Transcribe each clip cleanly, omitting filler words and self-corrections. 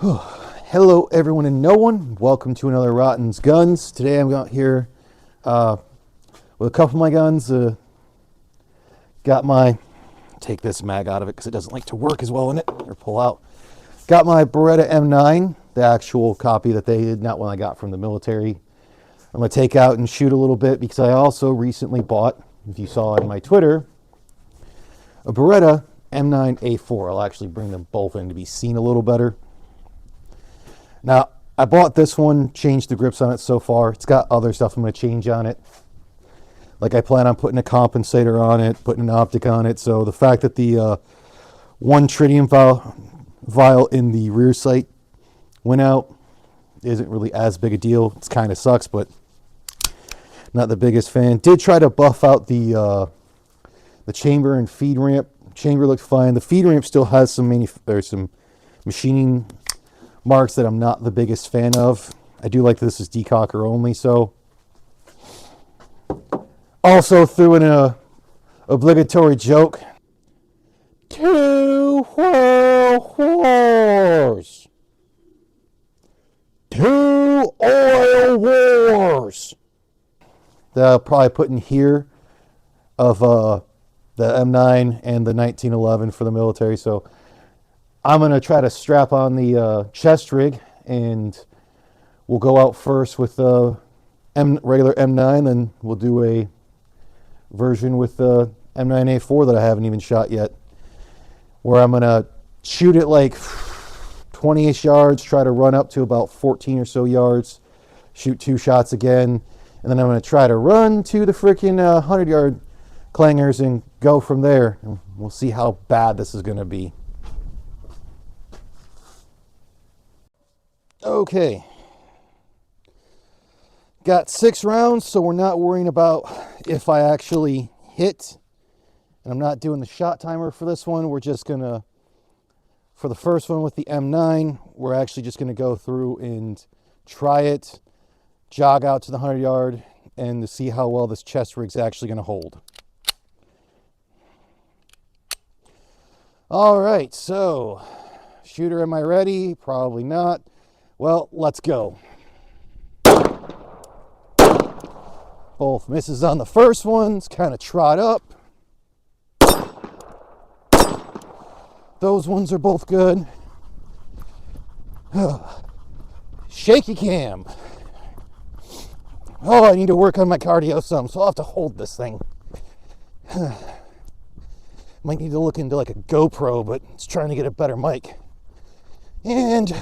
Hello everyone and no one, welcome to another Rotn's Guns. Today I'm out here with a couple of my guns. Got my, take this mag out of it because it doesn't like to work as well in it, or pull out. Got my Beretta M9, the actual copy that they did, not one I got from the military. I'm going to take out and shoot a little bit because I also recently bought, if you saw on my Twitter, a Beretta M9A4. I'll actually bring them both in to be seen a little better. Now, I bought this one, changed the grips on it so far. It's got other stuff I'm going to change on it. Like I plan on putting a compensator on it, putting an optic on it. So the fact that the one tritium vial in the rear sight went out isn't really as big a deal. It kind of sucks, but not the biggest fan. Did try to buff out the chamber and feed ramp. Chamber looked fine. The feed ramp still has some machining marks that I'm not the biggest fan of. I do like this is decocker only, so. Also threw in a obligatory joke. 2 World Wars. 2 oil wars. That I'll probably put in here of the M9 and the 1911 for the military, so I'm going to try to strap on the chest rig, and we'll go out first with the regular M9, then we'll do a version with the M9A4 that I haven't even shot yet, where I'm going to shoot it like 20-ish yards, try to run up to about 14 or so yards, shoot 2 shots again, and then I'm going to try to run to the freaking 100-yard clangers and go from there. And we'll see how bad this is going to be. Okay, got 6 rounds, so we're not worrying about if I actually hit. And I'm not doing the shot timer for this one. We're just gonna, for the first one with the M9, we're actually just gonna go through and try it, jog out to the 100-yard, and to see how well this chest rig's actually gonna hold. All right, so shooter, am I ready? Probably not. Well, let's go. Both misses on the first ones, kind of trot up. Those ones are both good. Shaky cam. Oh, I need to work on my cardio some, so I'll have to hold this thing. Might need to look into like a GoPro, but it's trying to get a better mic. And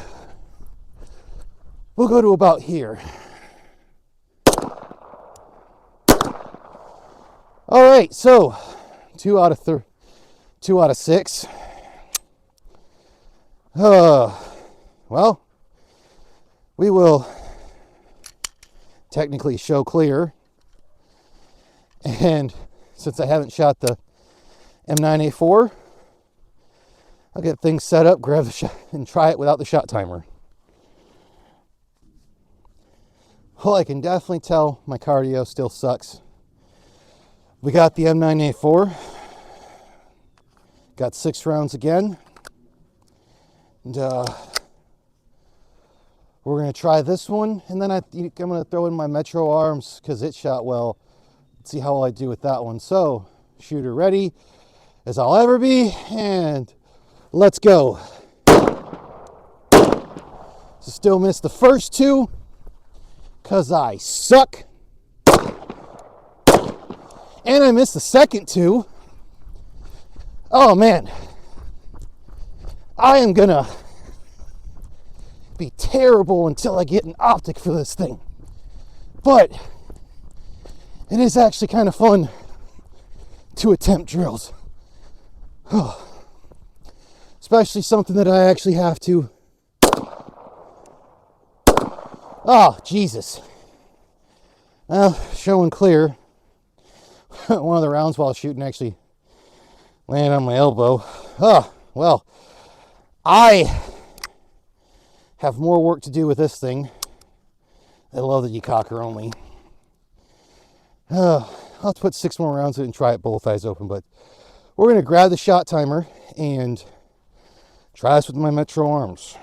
we'll go to about here. All right, so 2 out of 6. Well, we will technically show clear. And since I haven't shot the M9A4, I'll get things set up, grab the shot, and try it without the shot timer. Well, I can definitely tell my cardio still sucks. We got the M9A4. Got 6 rounds again. And we're going to try this one. And then I'm going to throw in my Metro Arms because it shot well. Let's see how well I do with that one. So, shooter ready as I'll ever be. And let's go. So still missed the first 2. Because I suck. And I missed the second 2. Oh man. I am gonna be terrible until I get an optic for this thing. But it is actually kind of fun to attempt drills. Especially something that I actually have to. Oh, Jesus. Well, showing clear. One of the rounds while shooting actually landed on my elbow. Oh, well, I have more work to do with this thing. I love the decocker only. I'll have to put 6 more rounds in and try it both eyes open, but we're going to grab the shot timer and try this with my Metro Arms.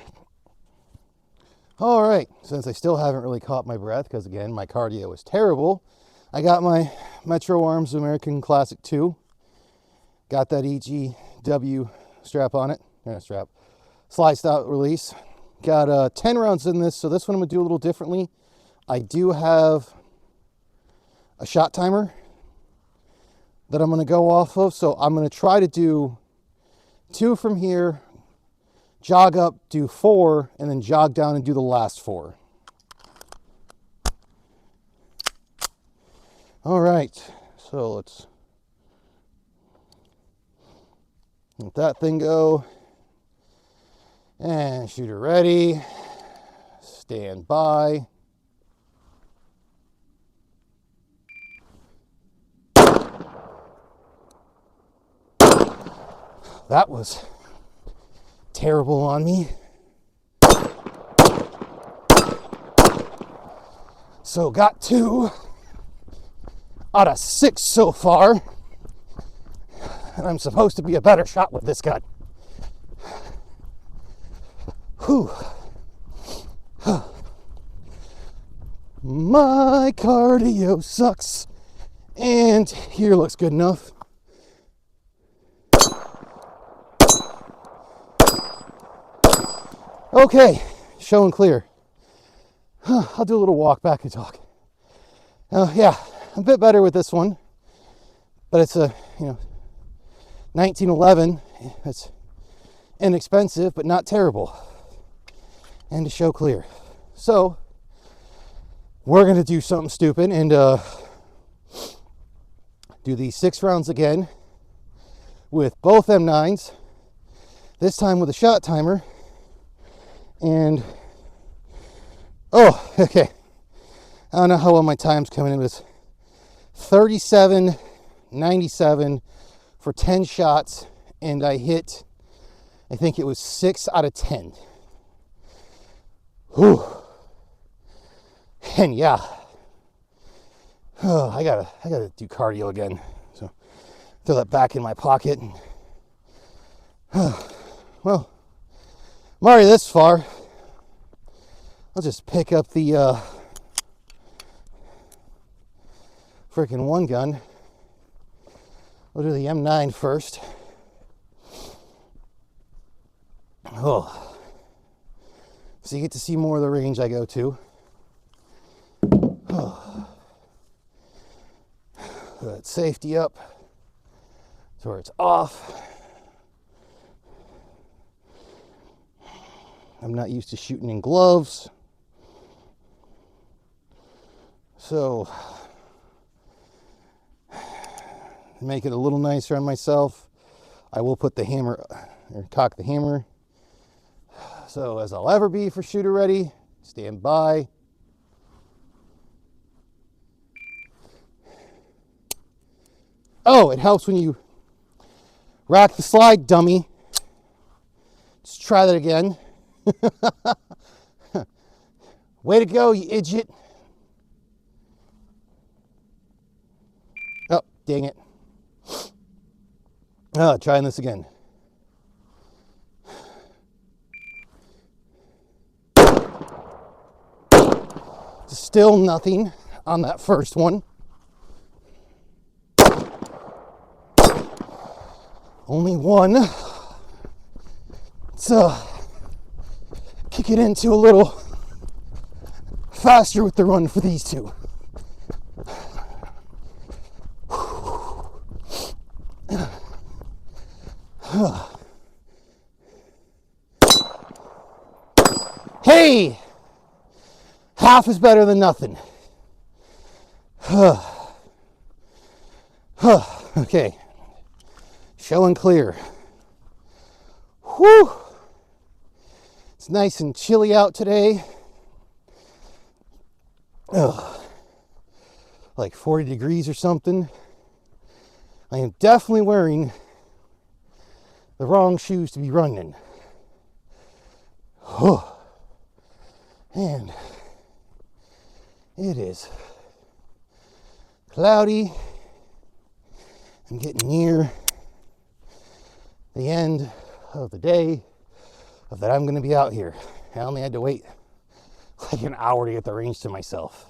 All right, since I still haven't really caught my breath, because again, my cardio is terrible, I got my Metro Arms American Classic 2. Got that EGW strap on it. Slide style release. Got 10 rounds in this, so this one I'm going to do a little differently. I do have a shot timer that I'm going to go off of, so I'm going to try to do 2 from here, jog up, do 4, and then jog down and do the last 4. All right, so let's let that thing go. And shooter ready. Stand by. That was terrible on me. So got 2 out of 6 so far. And I'm supposed to be a better shot with this gun. Whew. My cardio sucks. And here looks good enough. Okay, showing clear. I'll do a little walk back and talk. Yeah, a bit better with this one, but it's a 1911. It's inexpensive, but not terrible. And to show clear. So we're gonna do something stupid and do these 6 rounds again with both M9s. This time with a shot timer. And okay. I don't know how well my time's coming in. It was 37.97 for 10 shots, and I hit, I think it was 6 out of 10. Whew. And yeah, I gotta do cardio again. So throw that back in my pocket. And, well, I'm already this far. I'll just pick up the freaking one gun. We'll do the M9 first. Oh, so you get to see more of the range I go to. Oh. Put safety up to where it's off. I'm not used to shooting in gloves, so to make it a little nicer on myself, I will put the hammer, or cock the hammer. So as I'll ever be for shooter ready, stand by. Oh, it helps when you rack the slide, dummy. Let's try that again. Way to go, you idiot. Oh, dang it. Oh, trying this again. Still nothing on that first one. Only one. Let's kick it into a little faster with the run for these two. Hey! Half is better than nothing. Okay. Showing clear. Whew. It's nice and chilly out today. Like 40 degrees or something. I am definitely wearing the wrong shoes to be running in. And it is cloudy. I'm getting near the end of the day of that I'm going to be out here. I only had to wait like an hour to get the range to myself.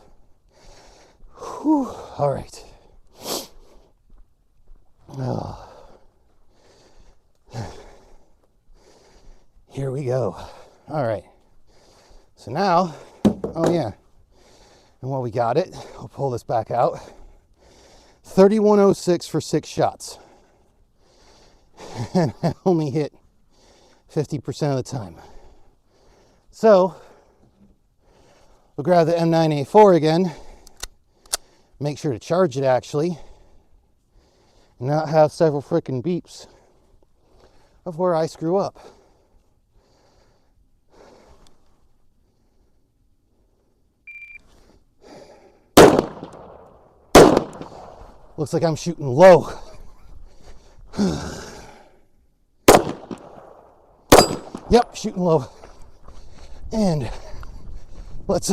Whew. All right. Oh. Here we go. All right. So now, oh yeah, and while we got it, I'll pull this back out. 3106 for 6 shots. And I only hit 50% of the time. So, we'll grab the M9A4 again. Make sure to charge it actually. And not have several freaking beeps of where I screw up. Looks like I'm shooting low. Yep, shooting low. And let's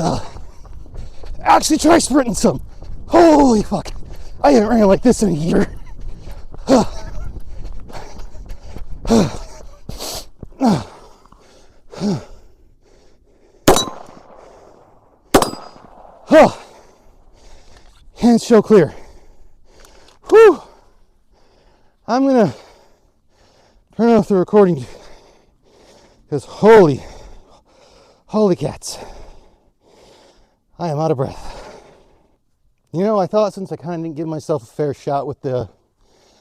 actually try sprinting some. Holy fuck. I haven't ran like this in a year. Hands show clear. Whew. I'm gonna turn off the recording because holy cats, I am out of breath. You know, I thought since I kind of didn't give myself a fair shot with the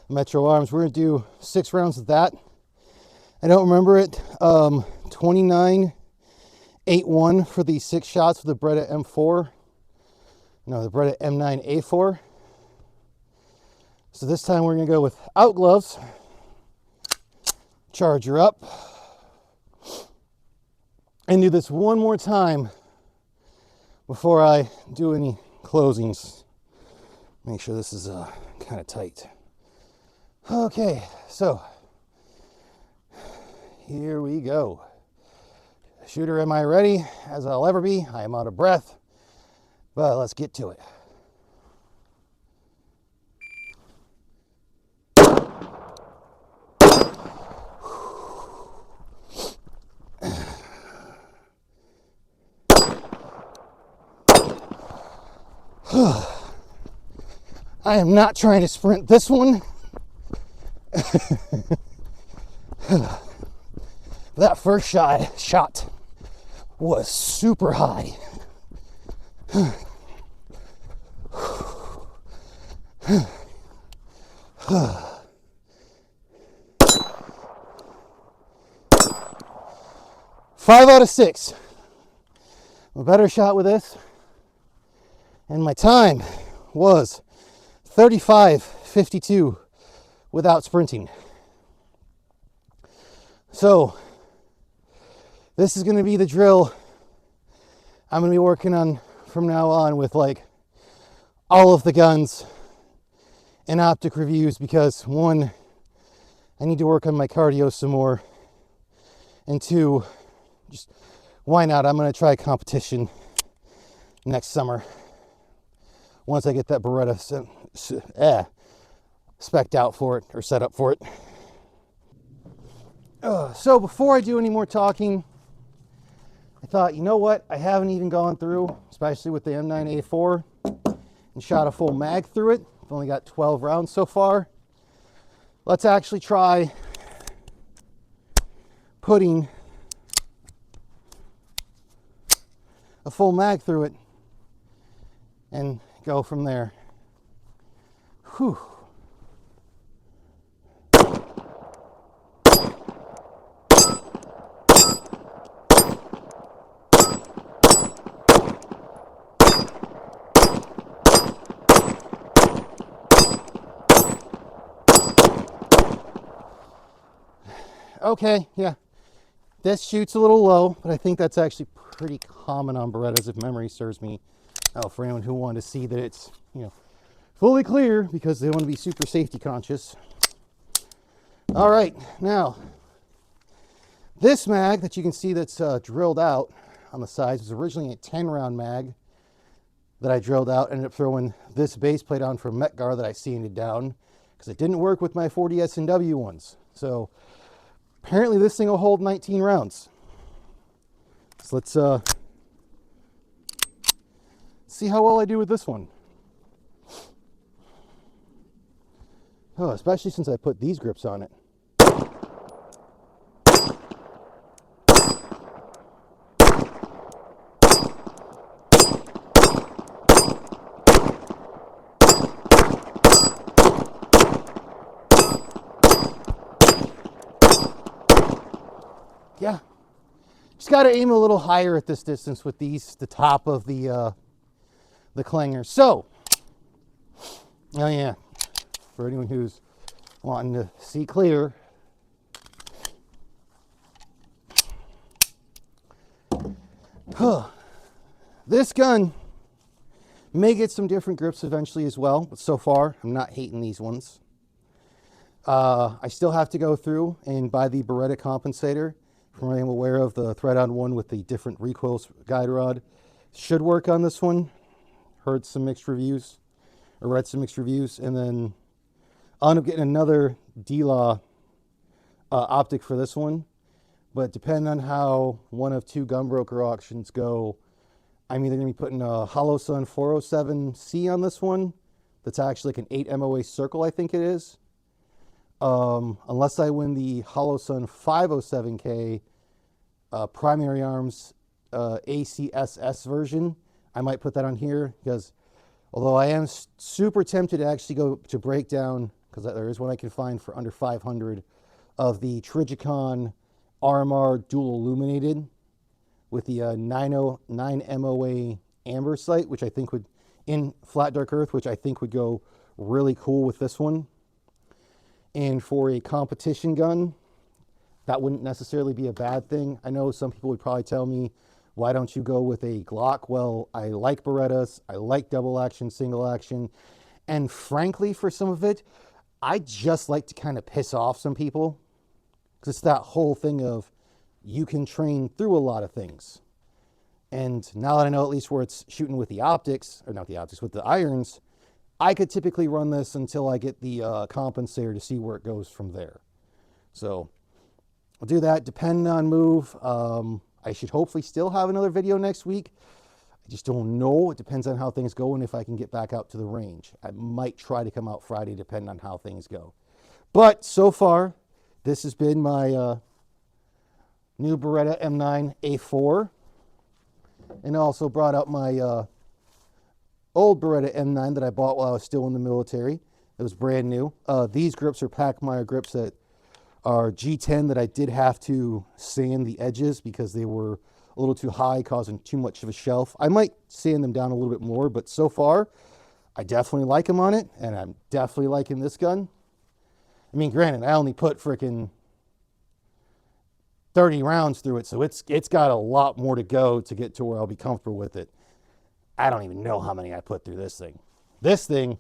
Metro Arms, we're gonna do 6 rounds of that. I don't remember it. 29.81 for the 6 shots for the Beretta M4. No, the Beretta M9A4. So this time we're gonna go without gloves. Charge her up. And do this one more time before I do any closings. Make sure this is kind of tight. Okay, so here we go. Shooter, am I ready? As I'll ever be. I am out of breath, but let's get to it. I am not trying to sprint this one. That first shot was super high. 5 out of 6. A better shot with this. And my time was 35:52 without sprinting. So this is going to be the drill I'm going to be working on from now on with like all of the guns and optic reviews, because 1, I need to work on my cardio some more, and 2, just why not? I'm going to try competition next summer once I get that Beretta spec'd out for it, or set up for it. So before I do any more talking, I thought, you know what? I haven't even gone through, especially with the M9A4, and shot a full mag through it. I've only got 12 rounds so far. Let's actually try putting a full mag through it and go from there. Whew. Okay, yeah, this shoots a little low, but I think that's actually pretty common on Berettas if memory serves me. Oh, for anyone who wanted to see that it's, fully clear, because they want to be super safety conscious. All right, now this mag that you can see that's drilled out on the sides was originally a 10-round mag that I drilled out. Ended up throwing this base plate on from Metgar that I sanded down because it didn't work with my 40 S&W ones. So apparently this thing will hold 19 rounds. So let's see how well I do with this one. Oh, especially since I put these grips on it. Yeah, just got to aim a little higher at this distance with these, the top of the clanger. So, oh yeah, for anyone who's wanting to see clear, this gun may get some different grips eventually as well, but so far I'm not hating these ones. I still have to go through and buy the Beretta compensator. From what I'm aware of, the thread-on one with the different recoil guide rod should work on this one. Heard some mixed reviews, or read some mixed reviews, and then I'll end up getting another D-Law optic for this one. But depending on how one of two gunbroker auctions go, I'm either going to be putting a HoloSun 407C on this one. That's actually like an 8 MOA circle, I think it is. Unless I win the HoloSun 507K primary arms ACSS version, I might put that on here, because although I am super tempted to actually go to breakdown, because there is one I can find for under 500 of the Trijicon RMR dual illuminated with the 9 MOA amber sight, which I think would, in flat dark earth, which I think would go really cool with this one. And for a competition gun, that wouldn't necessarily be a bad thing. I know some people would probably tell me, why don't you go with a Glock? Well, I like Berettas, I like double action, single action, and frankly, for some of it, I just like to kind of piss off some people, because it's that whole thing of you can train through a lot of things. And now that I know at least where it's shooting with the optics, or not the optics, with the irons, I could typically run this until I get the compensator to see where it goes from there. So I'll do that depending on move. I should hopefully still have another video next week. I just don't know. It depends on how things go and if I can get back out to the range. I might try to come out Friday depending on how things go. But so far, this has been my new Beretta M9A4. And also brought out my old Beretta M9 that I bought while I was still in the military. It was brand new. These grips are Packmeyer grips that are G10 that I did have to sand the edges because they were a little too high, causing too much of a shelf. I might sand them down a little bit more, but so far, I definitely like them on it, and I'm definitely liking this gun. I mean, granted, I only put freaking 30 rounds through it, so it's got a lot more to go to get to where I'll be comfortable with it. I don't even know how many I put through this thing. This thing,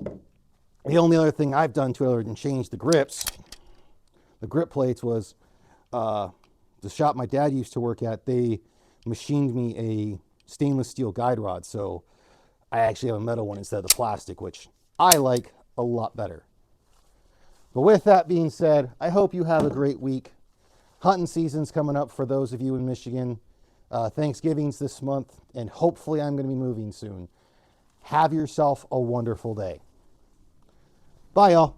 the only other thing I've done to it other than change the grips, the grip plates, was the shop my dad used to work at, they machined me a stainless steel guide rod, so I actually have a metal one instead of the plastic, which I like a lot better. But with that being said, I hope you have a great week. Hunting season's coming up for those of you in Michigan. Thanksgiving's this month, and hopefully I'm going to be moving soon. Have yourself a wonderful day. Bye, y'all.